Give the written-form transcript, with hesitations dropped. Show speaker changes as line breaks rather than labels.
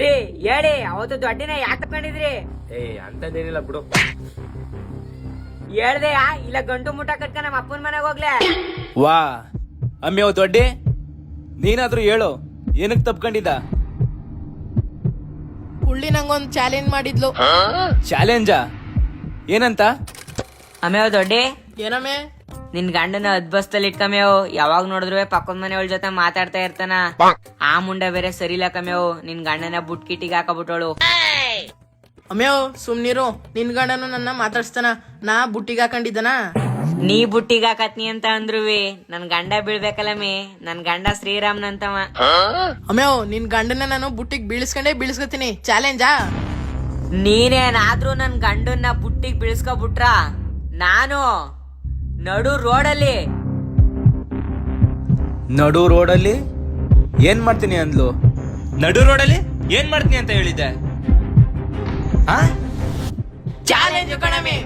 ರೀ ಹೇಳಿ ಅವತ್ತು ದೊಡ್ಡಿನ ಯಾಕೆ ತಕೊಂಡಿದ್ರಿ?
ಅಂತದೇನಿಲ್ಲ ಬಿಡು.
ಹೇಳ್ದೆ ಇಲ್ಲ ಗಂಟು ಮುಟ್ಟ ಕಟ್ಕ ನಮ್ಮ ಅಪ್ಪನ ಮನೆಗೆ ಹೋಗ್ಲೆ.
ವಾ ಅಮ್ಮಿ ಅವ್ ದೊಡ್ಡಿ, ನೀನಾದ್ರೂ ಹೇಳು ಏನಕ್ ತಪ್ಕೊಂಡಿದ್ದ?
ಹುಳ್ಳಿ ನಂಗೊಂದ್ ಚಾಲೆಂಜ್ ಮಾಡಿದ್ಲು.
ಚಾಲೆಂಜಾ? ಏನಂತ?
ಅಮ್ಮೇವ್ ದೊಡ್ಡಿ,
ಏನಮ್ಮೆ?
ನಿನ್ ಗಂಡನ ಅದ್ಬಸ್ತಲ್ಲಿ ಇಟ್ಕಮ್ಯವು, ಯಾವಾಗ ನೋಡಿದ್ರು ಪಕ್ಕದ ಮನೆಯವಳ ಜೊತೆ ಮಾತಾಡ್ತಾ ಇರ್ತಾನ. ಆ ಮುಂಡೆ ಬೇರೆ ಸರಿಲ್ಲ ಕಮ್ಯವು, ನಿನ್ ಗಂಡನ ಬುಟ್ಕಿಟಿಗೆ ಹಾಕಬಿಟ್ಟೋಳು.
ಅಮ್ಯಾವ್ ಸುಮ್ನಿರು, ನಿನ್ ಗಂಡನು ನನ್ನ ಮಾತಾಡ್ಸ್ತಾನ, ನಾ ಬುಟ್ಟಿಗೆ ಹಾಕೊಂಡಿದ್ದಾನ?
ನೀ ಬುಟ್ಟಿಗೆ ಹಾಕತ್ನಿ ಅಂತ ಅಂದ್ರುವಿ ನನ್ ಗಂಡ ಬೀಳ್ಬೇಕಲ್ಲಮ್ಮಿ. ನನ್ ಗಂಡ ಶ್ರೀರಾಮ್ನಂತವ.
ಅಮ್ಯಾವ್ ನಿನ್ ಗಂಡನ ನಾನು ಬುಟ್ಟಿಗೆ ಬೀಳ್ಸ್ಕೊತೀನಿ. ಚಾಲೆಂಜಾ?
ನೀನೇನಾದ್ರೂ ನನ್ ಗಂಡನ್ನ ಬುಟ್ಟಿಗೆ ಬೀಳ್ಸ್ಕೊಬಿಟ್ರ ನಾನು ನಡು ರೋಡಲ್ಲಿ
ಏನ್ ಮಾಡ್ತೀನಿ ಅಂದ್ಲು? ನಡು ರೋಡಲ್ಲಿ ಏನ್ ಮಾಡ್ತೀನಿ ಅಂತ ಹೇಳಿದ್ದೆ?
ಚಾಲೆಂಜ್ ಕಣಮೆ.